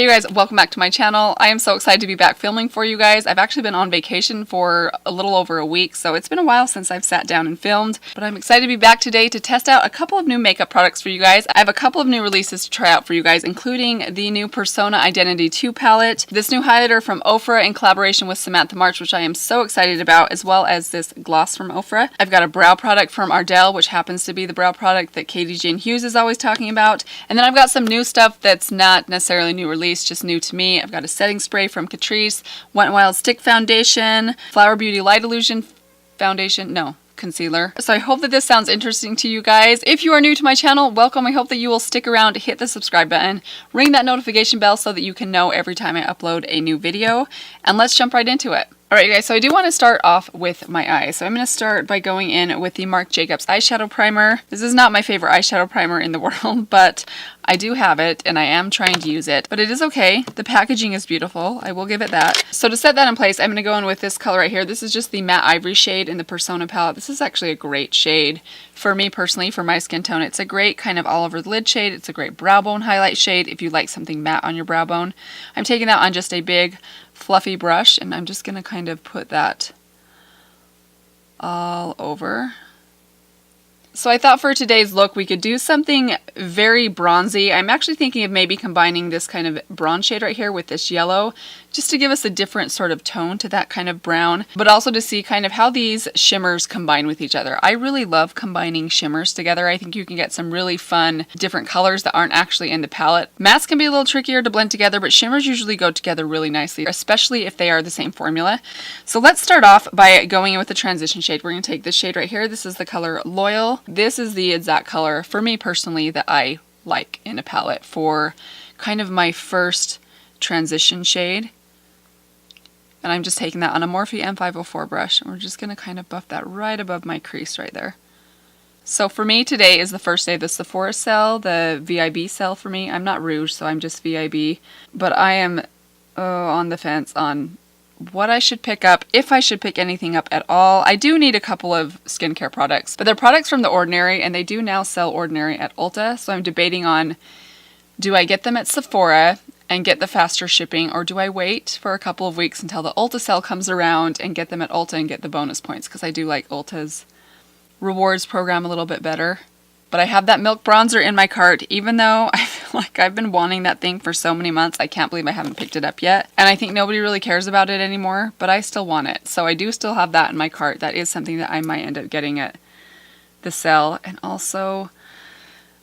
Hey you guys, welcome back to my channel. I am so excited to be back filming for you guys. I've actually been on vacation for a little over a week, so it's been a while since I've sat down and filmed, but I'm excited to be back today to test out a couple of new makeup products for you guys. I have a couple of new releases to try out for you guys, including the new Persona Identity 2 palette, this new highlighter from Ofra in collaboration with Samantha March, which I am so excited about, as well as this gloss from Ofra. I've got a brow product from Ardell, which happens to be the brow product that Katie Jane Hughes is always talking about, and then I've got some new stuff that's not necessarily new release, just new to me. I've got a setting spray from Catrice, Wet n Wild Stick Foundation, Flower Beauty Light Illusion Foundation, no, concealer. So I hope that this sounds interesting to you guys. If you are new to my channel, welcome. I hope that you will stick around, hit the subscribe button, ring that notification bell so that you can know every time I upload a new video, and let's jump right into it. Alright guys, so I do want to start off with my eyes. So I'm going to start by going in with the Marc Jacobs eyeshadow primer. This is not my favorite eyeshadow primer in the world, but I do have it and I am trying to use it. But it is okay. The packaging is beautiful. I will give it that. So to set that in place, I'm going to go in with this color right here. This is just the Matte Ivory shade in the Persona palette. This is actually a great shade for me personally, for my skin tone. It's a great kind of all over the lid shade. It's a great brow bone highlight shade if you like something matte on your brow bone. I'm taking that on just a big fluffy brush, and I'm just going to kind of put that all over. So I thought for today's look we could do something very bronzy. I'm actually thinking of maybe combining this kind of bronze shade right here with this yellow, just to give us a different sort of tone to that kind of brown, but also to see kind of how these shimmers combine with each other. I really love combining shimmers together. I think you can get some really fun different colors that aren't actually in the palette. Mattes can be a little trickier to blend together, but shimmers usually go together really nicely, especially if they are the same formula. So let's start off by going in with the transition shade. We're going to take this shade right here. This is the color Loyal. This is the exact color, for me personally, that I like in a palette for kind of my first transition shade. And I'm just taking that on a Morphe M504 brush, and we're just going to kind of buff that right above my crease right there. So for me, today is the first day of the Sephora sale, the VIB sale for me. I'm not Rouge, so I'm just VIB. But I am on the fence on what I should pick up, if I should pick anything up at all. I do need a couple of skincare products, but they're products from The Ordinary, and they do now sell Ordinary at Ulta, so I'm debating on, do I get them at Sephora and get the faster shipping, or do I wait for a couple of weeks until the Ulta sale comes around and get them at Ulta and get the bonus points, because I do like Ulta's rewards program a little bit better. But I have that Milk Bronzer in my cart, even though I feel like I've been wanting that thing for so many months. I can't believe I haven't picked it up yet. And I think nobody really cares about it anymore, but I still want it. So I do still have that in my cart. That is something that I might end up getting at the sale. And also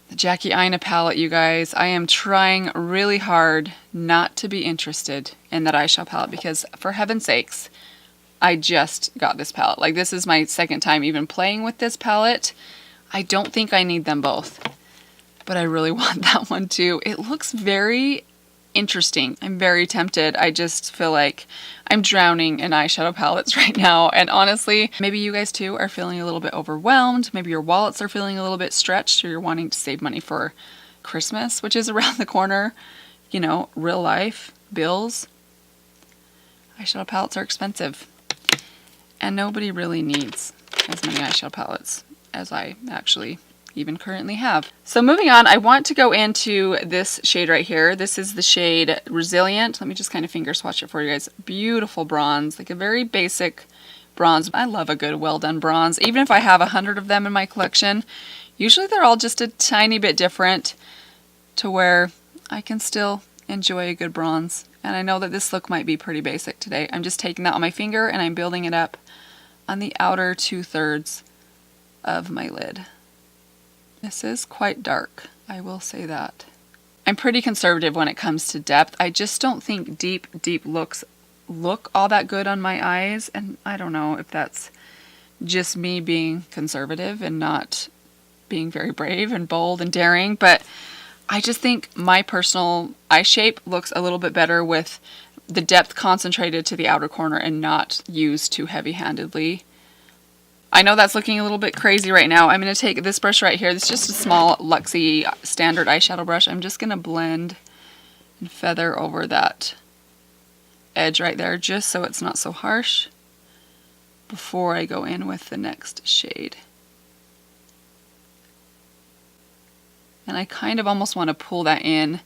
the Jackie Aina palette, you guys. I am trying really hard not to be interested in that eyeshadow palette, because for heaven's sakes, I just got this palette. Like, this is my second time even playing with this palette. I don't think I need them both, but I really want that one too. It looks very interesting. I'm very tempted. I just feel like I'm drowning in eyeshadow palettes right now. And honestly, maybe you guys too are feeling a little bit overwhelmed. Maybe your wallets are feeling a little bit stretched, or you're wanting to save money for Christmas, which is around the corner. You know, real life, bills. Eyeshadow palettes are expensive. And nobody really needs as many eyeshadow palettes as I actually even currently have. So moving on, I want to go into this shade right here. This is the shade Resilient. Let me just kind of finger swatch it for you guys. Beautiful bronze, like a very basic bronze. I love a good well done bronze. Even if I have 100 of them in my collection, usually they're all just a tiny bit different to where I can still enjoy a good bronze. And I know that this look might be pretty basic today. I'm just taking that on my finger and I'm building it up on the outer 2/3 of my lid. This is quite dark, I will say that. I'm pretty conservative when it comes to depth. I just don't think deep looks look all that good on my eyes, and I don't know if that's just me being conservative and not being very brave and bold and daring, but I just think my personal eye shape looks a little bit better with the depth concentrated to the outer corner and not used too heavy-handedly. I know that's looking a little bit crazy right now. I'm going to take this brush right here. This is just a small Luxie standard eyeshadow brush. I'm just going to blend and feather over that edge right there, just so it's not so harsh, before I go in with the next shade. And I kind of almost want to pull that in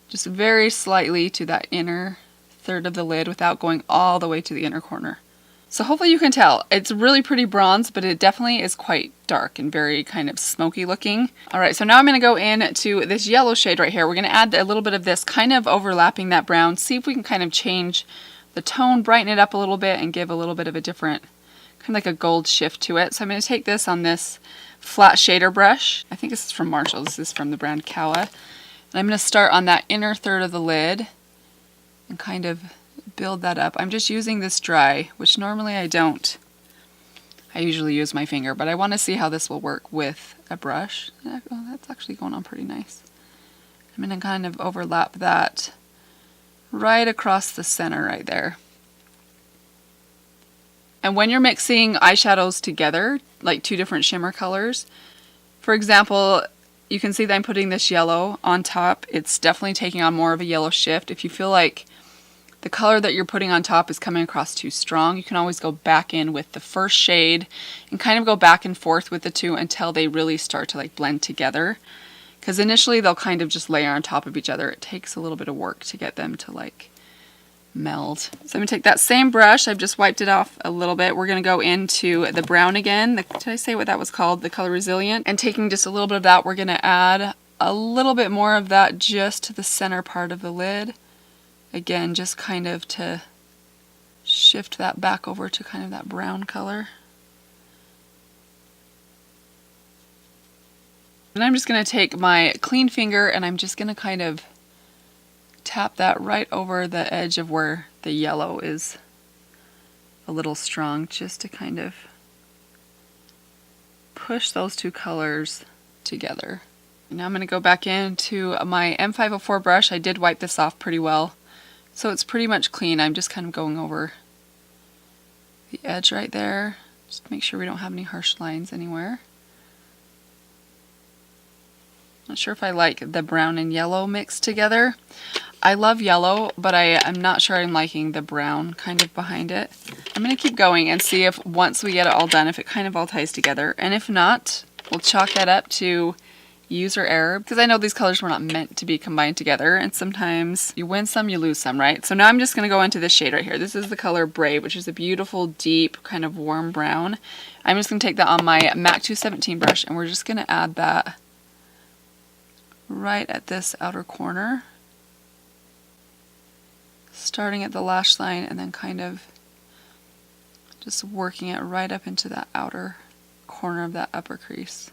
just very slightly to that inner third of the lid without going all the way to the inner corner. So hopefully you can tell, it's really pretty bronze, but it definitely is quite dark and very kind of smoky looking. All right, so now I'm gonna go into this yellow shade right here. We're gonna add a little bit of this, kind of overlapping that brown. See if we can kind of change the tone, brighten it up a little bit, and give a little bit of a different, kind of like a gold shift to it. So I'm gonna take this on this flat shader brush. I think this is from Marshall. This is from the brand Kawa. And I'm gonna start on that inner third of the lid and kind of build that up. I'm just using this dry, which normally I don't. I usually use my finger, but I want to see how this will work with a brush. Oh, that's actually going on pretty nice. I'm going to kind of overlap that right across the center right there. And when you're mixing eyeshadows together, like two different shimmer colors, for example, you can see that I'm putting this yellow on top. It's definitely taking on more of a yellow shift. If you feel like the color that you're putting on top is coming across too strong, you can always go back in with the first shade and kind of go back and forth with the two until they really start to like blend together. Because initially they'll kind of just layer on top of each other. It takes a little bit of work to get them to like meld. So I'm going to take that same brush, I've just wiped it off a little bit. We're going to go into the brown again. Did I say what that was called? The color Resilient. And taking just a little bit of that, we're going to add a little bit more of that just to the center part of the lid. Again, just kind of to shift that back over to kind of that brown color. And I'm just going to take my clean finger and I'm just going to kind of tap that right over the edge of where the yellow is a little strong, just to kind of push those two colors together. Now I'm going to go back into my M504 brush. I did wipe this off pretty well, so it's pretty much clean. I'm just kind of going over the edge right there, just to make sure we don't have any harsh lines anywhere. Not sure if I like the brown and yellow mixed together. I love yellow, but I'm not sure I'm liking the brown kind of behind it. I'm going to keep going and see if once we get it all done, if it kind of all ties together. And if not, we'll chalk that up to user error, because I know these colors were not meant to be combined together, and sometimes you win some, you lose some, right? So now I'm just going to go into this shade right here. This is the color Brave, which is a beautiful, deep, kind of warm brown. I'm just going to take that on my MAC 217 brush, and we're just going to add that right at this outer corner, starting at the lash line and then kind of just working it right up into that outer corner of that upper crease.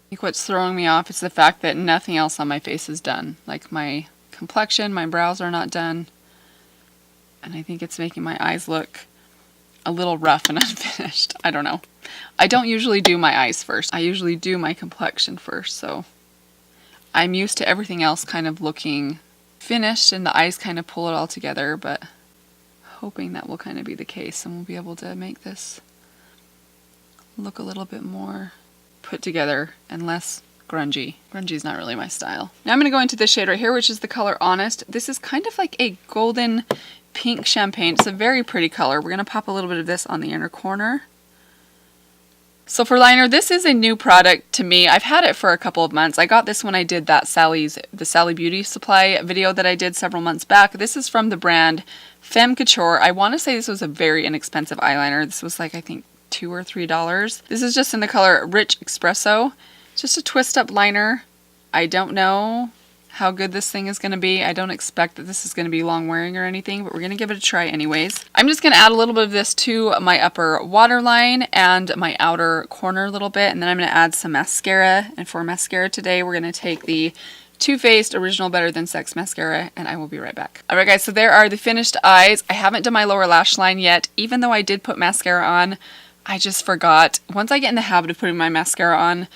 I think what's throwing me off is the fact that nothing else on my face is done. Like my complexion, my brows are not done. And I think it's making my eyes look a little rough and unfinished. I don't know. I don't usually do my eyes first. I usually do my complexion first, so I'm used to everything else kind of looking finished and the eyes kind of pull it all together, but hoping that will kind of be the case and we'll be able to make this look a little bit more put together and less grungy. Grungy is not really my style. Now I'm going to go into this shade right here, which is the color Honest. This is kind of like a golden pink champagne. It's a very pretty color. We're going to pop a little bit of this on the inner corner. So for liner, this is a new product to me. I've had it for a couple of months. I got this when I did that the Sally Beauty Supply video that I did several months back. This is from the brand Femme Couture. I want to say this was a very inexpensive eyeliner. This was like, I think, $2 or $3. This is just in the color Rich Espresso. It's just a twist up liner. I don't know how good this thing is going to be. I don't expect that this is going to be long wearing or anything, but we're going to give it a try anyways. I'm just going to add a little bit of this to my upper waterline and my outer corner a little bit, and then I'm going to add some mascara. And for mascara today, we're going to take the Too Faced Original Better Than Sex mascara, and I will be right back. Alright guys, so there are the finished eyes. I haven't done my lower lash line yet. Even though I did put mascara on, I just forgot. Once I get in the habit of putting my mascara on,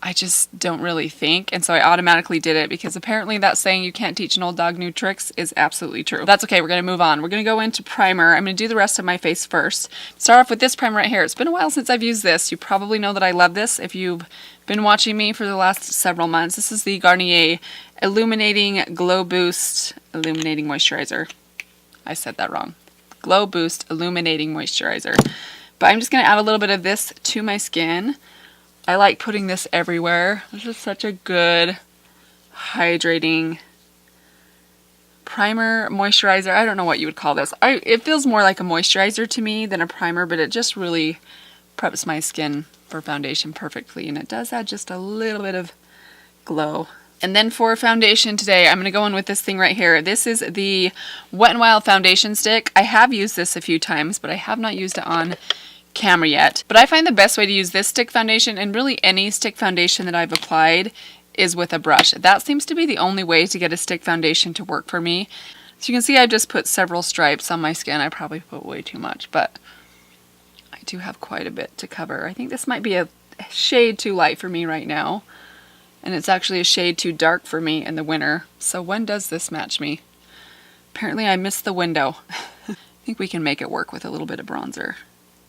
I just don't really think, and so I automatically did it because apparently that saying you can't teach an old dog new tricks is absolutely true. That's okay, we're going to move on. We're going to go into primer. I'm going to do the rest of my face first. Start off with this primer right here. It's been a while since I've used this. You probably know that I love this if you've been watching me for the last several months. This is the Garnier Illuminating Glow Boost Illuminating Moisturizer. I said that wrong. Glow Boost Illuminating Moisturizer. But I'm just going to add a little bit of this to my skin. I like putting this everywhere. This is such a good hydrating primer, moisturizer. I don't know what you would call this. It feels more like a moisturizer to me than a primer, but it just really preps my skin for foundation perfectly, and it does add just a little bit of glow. And then for foundation today, I'm going to go in with this thing right here. This is the Wet n Wild foundation stick. I have used this a few times, but I have not used it on camera yet. But I find the best way to use this stick foundation, and really any stick foundation that I've applied, is with a brush. That seems to be the only way to get a stick foundation to work for me. So you can see I've just put several stripes on my skin. I probably put way too much, but I do have quite a bit to cover. I think this might be a shade too light for me right now, and it's actually a shade too dark for me in the winter. So when does this match me? Apparently I missed the window. I think we can make it work with a little bit of bronzer.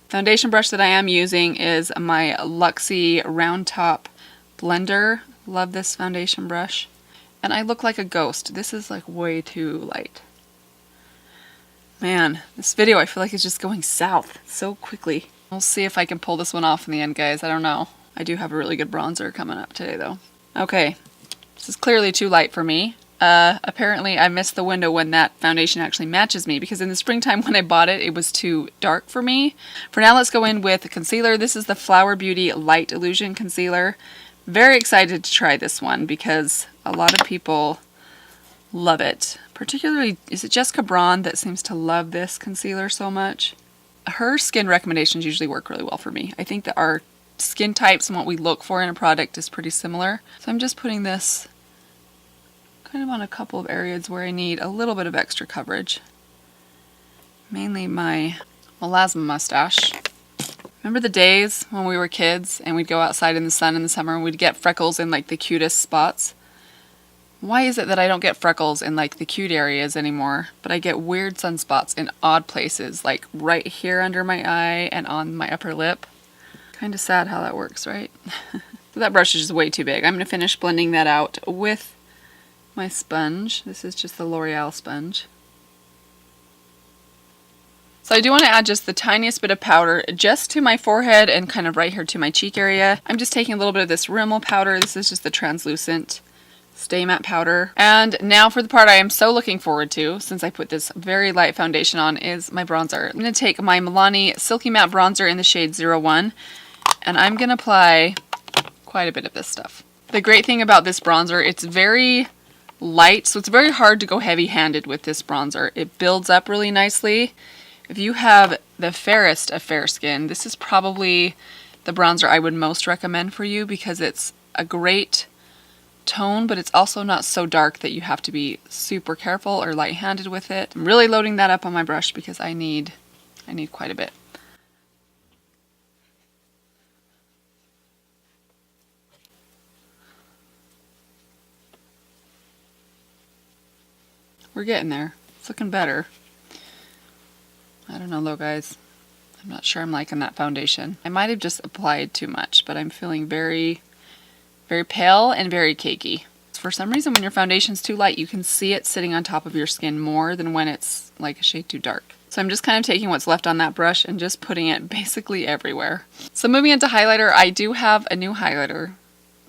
Foundation brush that I am using is my Luxie Round Top Blender. Love this foundation brush. And I look like a ghost. This is like way too light. Man, this video I feel like is just going south so quickly. We'll see if I can pull this one off in the end, guys. I don't know. I do have a really good bronzer coming up today though. Okay, this is clearly too light for me. Apparently I missed the window when that foundation actually matches me, because in the springtime when I bought it, it was too dark for me. For now, let's go in with concealer. This is the Flower Beauty Light Illusion Concealer. Very excited to try this one because a lot of people love it. Particularly, is it Jessica Braun that seems to love this concealer so much? Her skin recommendations usually work really well for me. I think that our skin types and what we look for in a product is pretty similar. So I'm just putting this kind of on a couple of areas where I need a little bit of extra coverage. Mainly my melasma mustache. Remember the days when we were kids and we'd go outside in the sun in the summer and we'd get freckles in like the cutest spots? Why is it that I don't get freckles in like the cute areas anymore, but I get weird sunspots in odd places, like right here under my eye and on my upper lip? Kind of sad how that works, right? So that brush is just way too big. I'm going to finish blending that out with my sponge. This is just the L'Oreal sponge. So I do want to add just the tiniest bit of powder just to my forehead and kind of right here to my cheek area. I'm just taking a little bit of this Rimmel powder. This is just the translucent Stay Matte powder. And now for the part I am so looking forward to, since I put this very light foundation on, is my bronzer. I'm going to take my Milani Silky Matte Bronzer in the shade 01, and I'm going to apply quite a bit of this stuff. The great thing about this bronzer, it's very light, so it's very hard to go heavy-handed with this bronzer. It builds up really nicely. If you have the fairest of fair skin, this is probably the bronzer I would most recommend for you, because it's a great tone, but it's also not so dark that you have to be super careful or light-handed with it. I'm really loading that up on my brush because I need quite a bit. We're getting there. It's looking better. I don't know though, guys. I'm not sure I'm liking that foundation. I might have just applied too much, but I'm feeling very, very pale and very cakey. For some reason, when your foundation's too light, you can see it sitting on top of your skin more than when it's like a shade too dark. So I'm just kind of taking what's left on that brush and just putting it basically everywhere. So moving into highlighter, I do have a new highlighter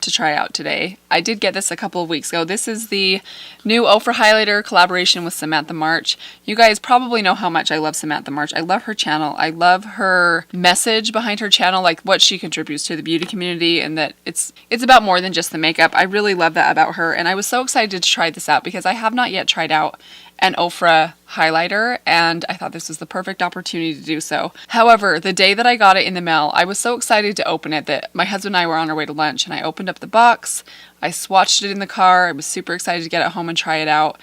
to try out today. I did get this a couple of weeks ago. This is the new Oprah Highlighter collaboration with Samantha March. You guys probably know how much I love Samantha March. I love her channel. I love her message behind her channel, like what she contributes to the beauty community, and that it's about more than just the makeup. I really love that about her, and I was so excited to try this out because I have not yet tried out an Ofra highlighter, and I thought this was the perfect opportunity to do so. However, the day that I got it in the mail, I was so excited to open it that my husband and I were on our way to lunch, and I opened up the box, I swatched it in the car, I was super excited to get it home and try it out,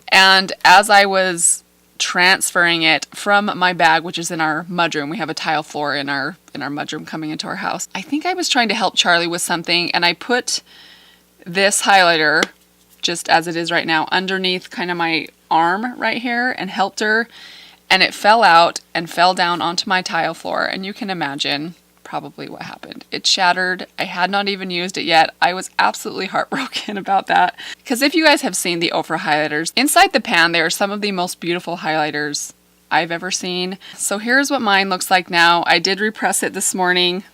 and as I was transferring it from my bag, which is in our mudroom, we have a tile floor in our mudroom coming into our house, I think I was trying to help Charlie with something, and I put this highlighter, just as it is right now, underneath kind of my arm right here and helped her, and it fell out and fell down onto my tile floor, and you can imagine probably what happened. It shattered. I had not even used it yet. I was absolutely heartbroken about that, because if you guys have seen the Ofra highlighters, inside the pan there are some of the most beautiful highlighters I've ever seen. So here's what mine looks like now. I did repress it this morning.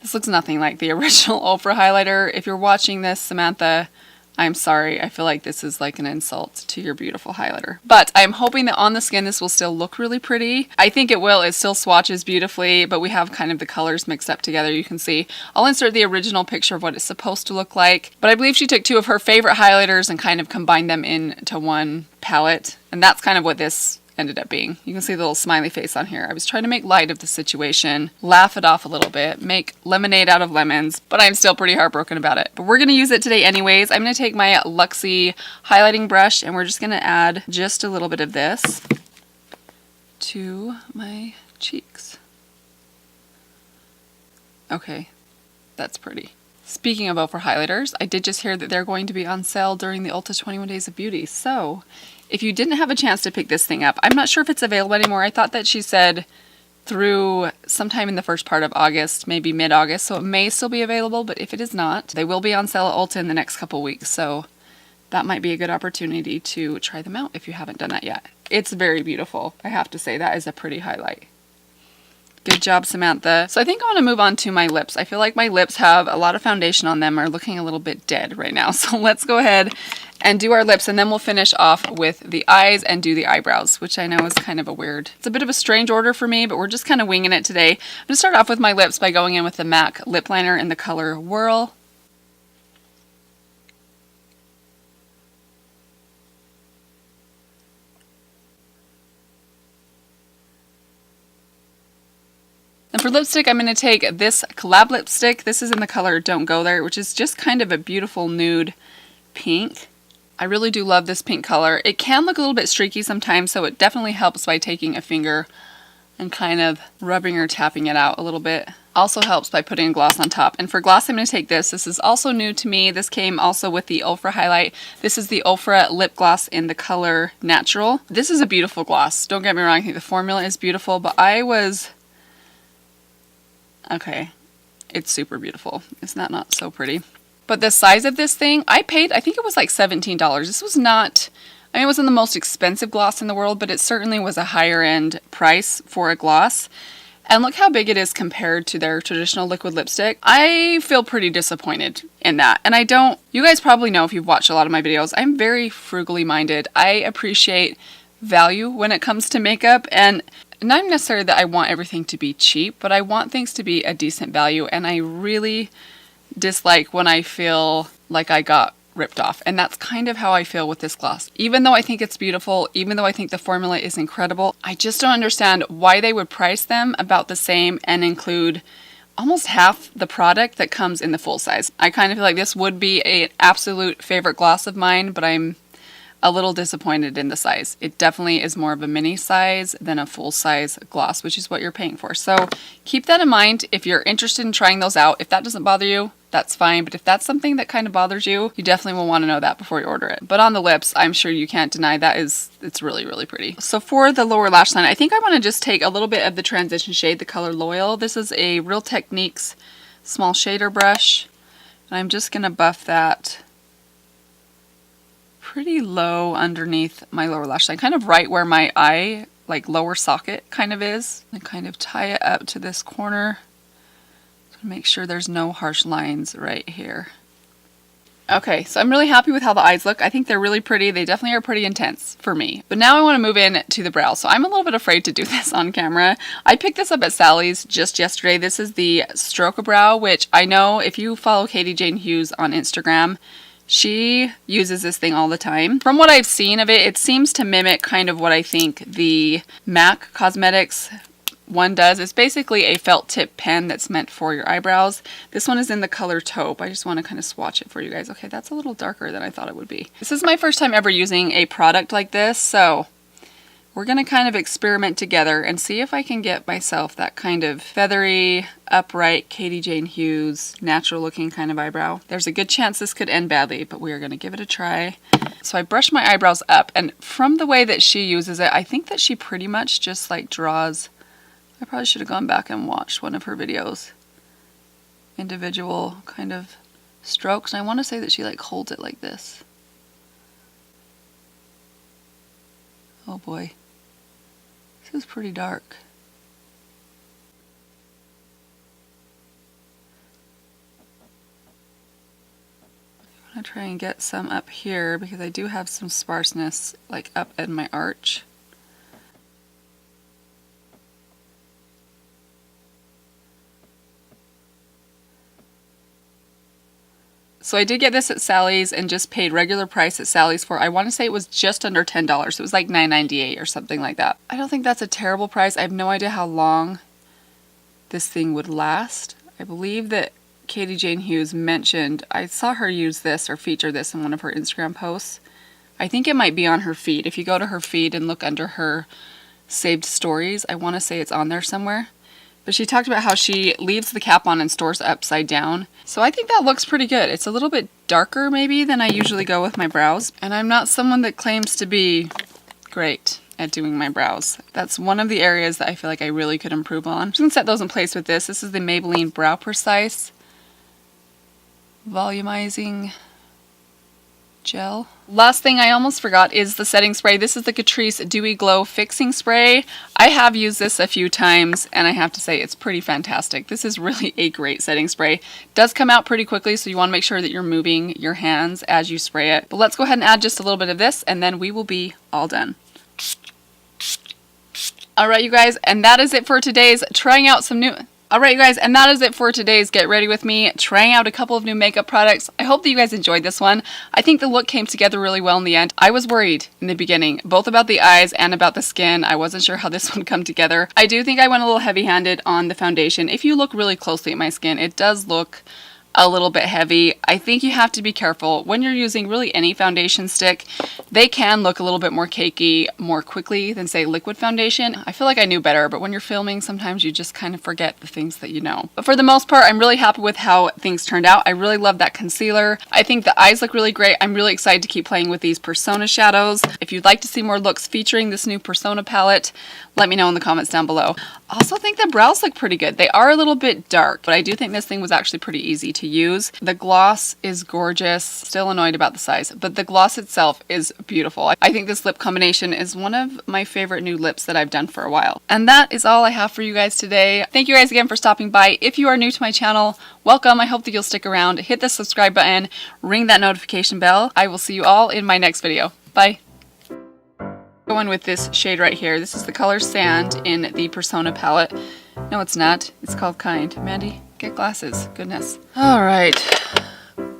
This looks nothing like the original Oprah highlighter. If you're watching this, Samantha, I'm sorry. I feel like this is like an insult to your beautiful highlighter. But I'm hoping that on the skin this will still look really pretty. I think it will. It still swatches beautifully, but we have kind of the colors mixed up together. You can see. I'll insert the original picture of what it's supposed to look like. But I believe she took two of her favorite highlighters and kind of combined them into one palette. And that's kind of what this ended up being. You can see the little smiley face on here. I was trying to make light of the situation, laugh it off a little bit, make lemonade out of lemons, but I'm still pretty heartbroken about it. But we're going to use it today anyways. I'm going to take my Luxie highlighting brush and we're just going to add just a little bit of this to my cheeks. Okay, that's pretty. Speaking of Ofra highlighters, I did just hear that they're going to be on sale during the Ulta 21 Days of Beauty. So if you didn't have a chance to pick this thing up, I'm not sure if it's available anymore. I thought that she said through sometime in the first part of August, maybe mid-August, so it may still be available, but if it is not, they will be on sale at Ulta in the next couple weeks, so that might be a good opportunity to try them out if you haven't done that yet. It's very beautiful. I have to say, that is a pretty highlight. Good job, Samantha. So I think I want to move on to my lips. I feel like my lips have a lot of foundation on them, are looking a little bit dead right now. So let's go ahead and do our lips, and then we'll finish off with the eyes and do the eyebrows, which I know is kind of it's a bit of a strange order for me, but we're just kind of winging it today. I'm going to start off with my lips by going in with the MAC lip liner in the color Whirl. And for lipstick, I'm going to take this collab lipstick. This is in the color Don't Go There, which is just kind of a beautiful nude pink. I really do love this pink color. It can look a little bit streaky sometimes, so it definitely helps by taking a finger and kind of rubbing or tapping it out a little bit. Also helps by putting a gloss on top. And for gloss, I'm going to take this. This is also new to me. This came also with the Ofra highlight. This is the Ofra Lip Gloss in the color Natural. This is a beautiful gloss. Don't get me wrong, I think the formula is beautiful, but okay, it's super beautiful. Isn't that not so pretty? But the size of this thing, I think it was like $17. This was not, I mean, it wasn't the most expensive gloss in the world, but it certainly was a higher end price for a gloss. And look how big it is compared to their traditional liquid lipstick. I feel pretty disappointed in that. And you guys probably know if you've watched a lot of my videos, I'm very frugally minded. I appreciate value when it comes to makeup, and not necessarily that I want everything to be cheap, but I want things to be a decent value, and I really dislike when I feel like I got ripped off. And that's kind of how I feel with this gloss. Even though I think it's beautiful, even though I think the formula is incredible, I just don't understand why they would price them about the same and include almost half the product that comes in the full size. I kind of feel like this would be an absolute favorite gloss of mine, but I'm a little disappointed in the size. It definitely is more of a mini size than a full size gloss, which is what you're paying for. So keep that in mind if you're interested in trying those out. If that doesn't bother you, that's fine. But if that's something that kind of bothers you, you definitely will want to know that before you order it. But on the lips, I'm sure you can't deny it's really, really pretty. So for the lower lash line, I think I want to just take a little bit of the transition shade, the color Loyal. This is a Real Techniques small shader brush. And I'm just going to buff that pretty low underneath my lower lash line, kind of right where my eye, like lower socket kind of is, and kind of tie it up to this corner to make sure there's no harsh lines right here. Okay, so I'm really happy with how the eyes look. I think they're really pretty. They definitely are pretty intense for me. But now I want to move in to the brow. So I'm a little bit afraid to do this on camera. I picked this up at Sally's just yesterday. This is the Stroke-A-Brow, which I know if you follow Katie Jane Hughes on Instagram, she uses this thing all the time. From what I've seen of it, it seems to mimic kind of what I think the MAC Cosmetics one does. It's basically a felt tip pen that's meant for your eyebrows. This one is in the color Taupe. I just want to kind of swatch it for you guys. Okay, that's a little darker than I thought it would be. This is my first time ever using a product like this, so we're going to kind of experiment together and see if I can get myself that kind of feathery, upright, Katie Jane Hughes, natural looking kind of eyebrow. There's a good chance this could end badly, but we are going to give it a try. So I brush my eyebrows up, and from the way that she uses it, I think that she pretty much just like draws, I probably should have gone back and watched one of her videos, individual kind of strokes, and I want to say that she like holds it like this. Oh boy. This is pretty dark. I'm going to try and get some up here because I do have some sparseness like up in my arch. So I did get this at Sally's and just paid regular price at Sally's for, I want to say it was just under $10. It was like $9.98 or something like that. I don't think that's a terrible price. I have no idea how long this thing would last. I believe that Katie Jane Hughes mentioned, I saw her use this or feature this in one of her Instagram posts. I think it might be on her feed. If you go to her feed and look under her saved stories, I want to say it's on there somewhere. But she talked about how she leaves the cap on and stores it upside down. So I think that looks pretty good. It's a little bit darker maybe than I usually go with my brows. And I'm not someone that claims to be great at doing my brows. That's one of the areas that I feel like I really could improve on. I'm just gonna set those in place with this. This is the Maybelline Brow Precise Volumizing Gel. Last thing I almost forgot is the setting spray. This is the Catrice Dewy Glow Fixing Spray. I have used this a few times and I have to say it's pretty fantastic. This is really a great setting spray. It does come out pretty quickly, so you want to make sure that you're moving your hands as you spray it. But let's go ahead and add just a little bit of this and then we will be all done. Alright you guys, and that is it for today's trying out some new... Alright you guys, and that is it for today's Get Ready With Me, trying out a couple of new makeup products. I hope that you guys enjoyed this one. I think the look came together really well in the end. I was worried in the beginning, both about the eyes and about the skin. I wasn't sure how this would come together. I do think I went a little heavy-handed on the foundation. If you look really closely at my skin, it does look a little bit heavy. I think you have to be careful when you're using really any foundation stick. They can look a little bit more cakey more quickly than say liquid foundation. I feel like I knew better, but when you're filming sometimes you just kind of forget the things that you know. But for the most part, I'm really happy with how things turned out. I really love that concealer. I think the eyes look really great. I'm really excited to keep playing with these Persona shadows. If you'd like to see more looks featuring this new Persona palette, let me know in the comments down below. I also think the brows look pretty good. They are a little bit dark, but I do think this thing was actually pretty easy to use. The gloss is gorgeous. Still annoyed about the size, but the gloss itself is beautiful. I think this lip combination is one of my favorite new lips that I've done for a while. And that is all I have for you guys today. Thank you guys again for stopping by. If you are new to my channel, welcome. I hope that you'll stick around. Hit the subscribe button, ring that notification bell. I will see you all in my next video. Bye. Going with this shade right here. This is the color Sand in the Persona palette. No, it's not. It's called Kind. Mandy, get glasses. Goodness. All right.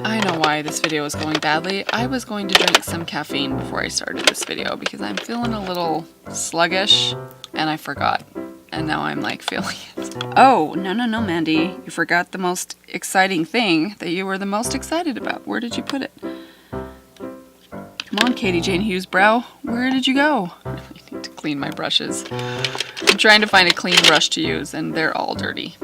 I know why this video is going badly. I was going to drink some caffeine before I started this video because I'm feeling a little sluggish and I forgot. And now I'm like feeling it. Oh, no, Mandy. You forgot the most exciting thing that you were the most excited about. Where did you put it? Come on, Katie Jane Hughes brow. Where did you go? I really need to clean my brushes. I'm trying to find a clean brush to use and they're all dirty.